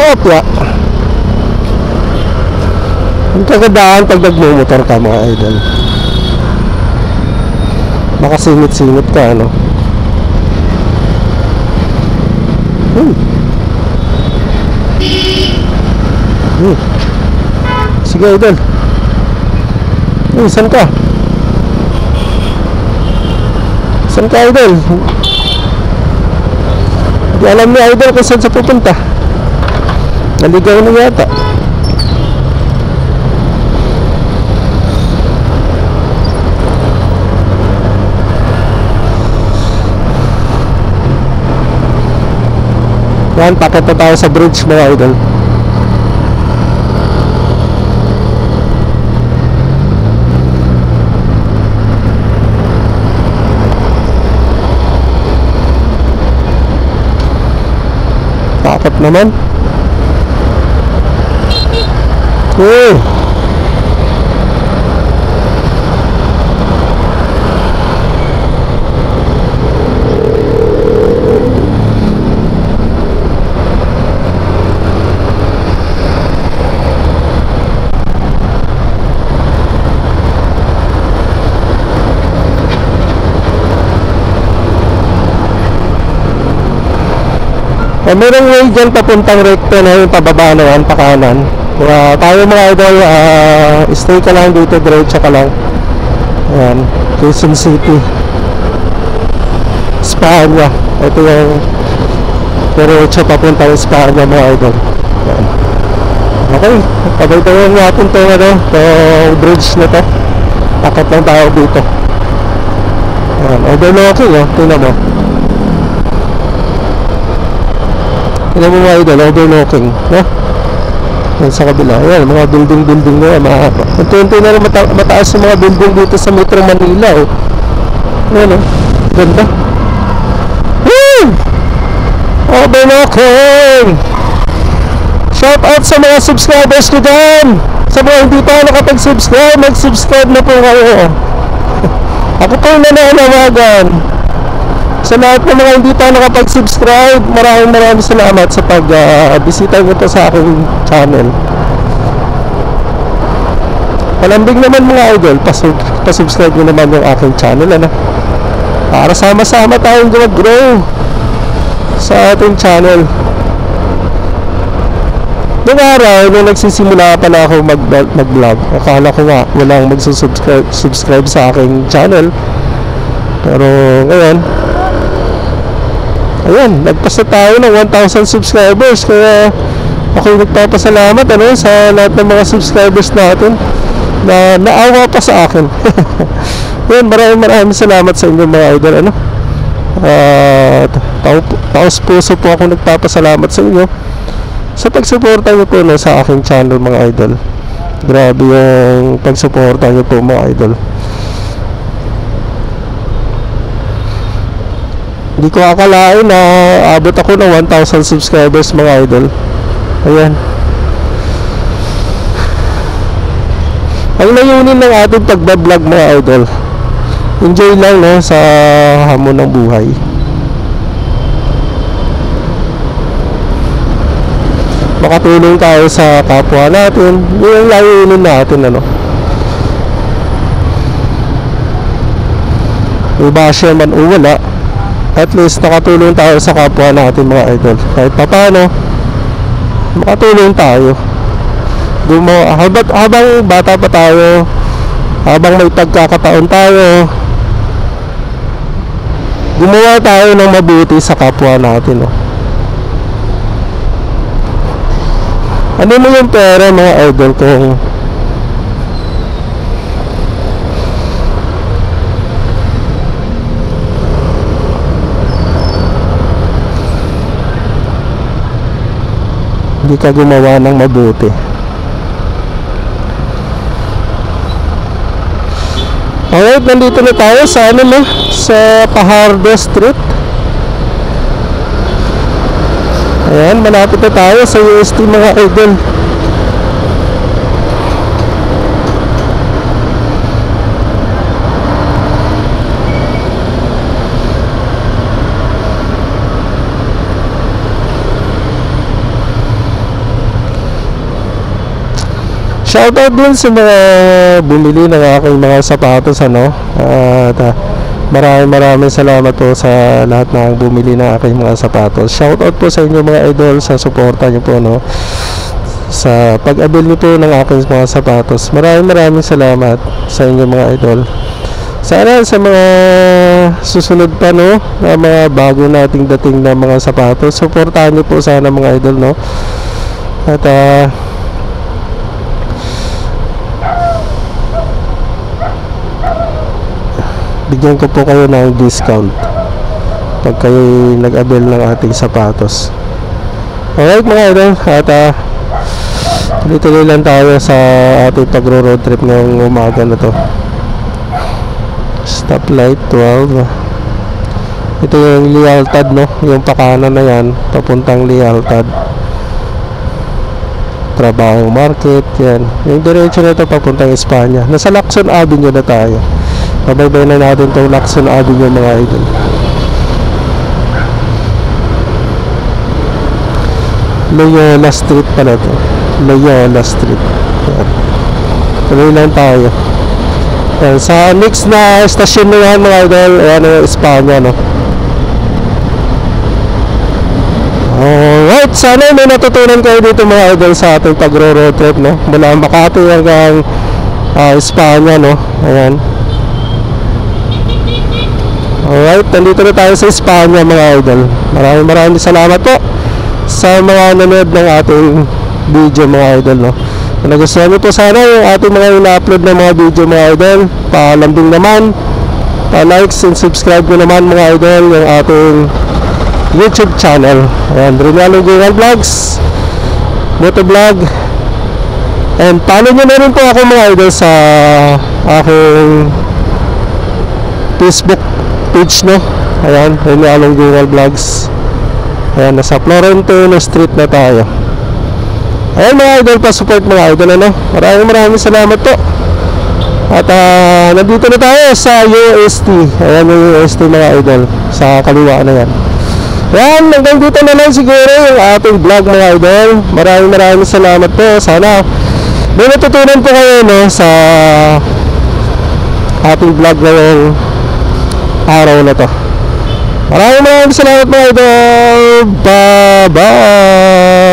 kopya. Ang kagandahan pag nagmumotor ka mga idol, makasingit-singit ka, ano. Sige idol. Saan ka? Saan ka idol? Hindi alam ni idol kung saan sa pupunta. Naligaw na yata. Yan, pakit na tayo sa bridge mga idol. Pakit naman. Merong way dyan papuntang recto na yung pababa na yan, pakanan. Kaya tayo mga idol, stay ka lang dito, diretso ka lang. Ayan, Quezon City, Espanya. Ito yung diretso papuntang Espanya mga idol. Ayan. Okay, pabay-tayin natin itong bridge na to. Takot lang tayo dito. Ayan, overlooking tingnan mo. Tingnan mo mga idol, overlooking, no? Yan sa kabila, yan, mga building na yan, unti-unti na rin mataas yung mga building dito sa Metro Manila, Yan, ganda. Woo! Overlooking! Shout out sa mga subscribers ko dyan! Sa mga hindi pa nakapag-subscribe, mag-subscribe na po kayo. Ako po yung nananawagan. Sa lahat ng mga hindi pa nakapag-subscribe, maraming salamat sa pag-bisita nyo sa aking channel. Palambing naman mga idol, pasubscribe nyo naman yung aking channel, para sama-sama tayong mag-grow sa ating channel. Noong araw, nung nagsisimula pala ako mag-vlog, akala ko nga walang magsusubscribe sa aking channel. Pero ngayon, ayan, nagpasa tayo ng 1,000 subscribers. Kaya ako nagpapasalamat sa lahat ng mga subscribers natin na naawa pa sa akin. Ayan, maraming salamat sa inyo mga idol. Taos puso po ako nagpapasalamat sa inyo sa pagsuporta nyo po sa aking channel mga idol. Grabe yung pagsuporta nyo po mga idol. Hindi ko akalain na abot ako ng 1,000 subscribers mga idol. Ayan. Ang layunin ng ating pagbablog mga idol, enjoy lang sa hamon ng buhay. Makatulong tayo sa kapwa natin. Yun ang layunin natin Ibasya man o wala, at least nakatulong tayo sa kapwa natin mga idol. Kahit paano, makatulong tayo. Habang bata pa tayo, habang may pagkakataon tayo, gumawa tayo ng mabuti sa kapwa natin. Ano mo yung pera mga idol kung hindi ka gumawa ng mabuti? Alright, nandito na tayo sa sa Fajardo Street. Ayan, malapit na tayo sa UST mga idol. shoutout din sa mga bumili ng aking mga sapatos, ano. At maraming salamat po sa lahat ng bumili ng aking mga sapatos. Shoutout po sa inyo mga idol sa suporta niyo po, no, sa pag-abil niyo po ng aking mga sapatos. Maraming salamat sa inyo mga idol. Sana sa mga susunod pa, no, na mga bago nating dating na mga sapatos, suportahan niyo po sana mga idol, no. At bigyan ko po kayo ng discount pag kayo nag-avail ng ating sapatos. Alright mga idol, at tuloy lang tayo sa ating pagro-road trip ngayong umaga na to. Stoplight 12. Ito yung Lealtad, no, yung pakanan na yan papuntang Lealtad, Trabaho Market, yan yung diretso na ito papuntang Espanya. Nasa Lacson Avenue na tayo. Pabaybay na natin itong Lacson Avenue mga idol. Loyola Street pala ito. Loyola Street. Yan. Tuloy lang tayo. Yan. Sa next na station na yan mga idol, ayan yung Espanya, no. Alright, sana may natutunan kayo dito mga idol sa ating pagro-road trip, no, mula Makati hanggang Espanya, no. Ayan. Alright, nandito na tayo sa Espanya mga idol. Maraming salamat po sa mga nanonood ng ating video mga idol, no. Kung nagustuhan nyo po sana yung ating mga ina-upload na mga video mga idol, palambing naman, pa-likes and subscribe nyo naman mga idol yung ating YouTube channel. Ayan, Rinalong Gingal Vlogs, Motovlog, and follow nyo na rin po ako mga idol sa aking Facebook page, no. Ayan, Rinalong Gingal Vlogs. Ayan, nasa Florentino Street na tayo. Ayan mga idol, pa-support mga idol, ano. Maraming salamat po. At nandito na tayo sa UST. Ayan yung UST mga idol, sa kaliwa na yan. Ayan, hanggang dito na lang siguro yung ating vlog mga idol. Maraming salamat po. Sana may natutunan po kayo, no, sa ating vlog ngayong araw na to. Maraming salamat mga idol. Bye bye.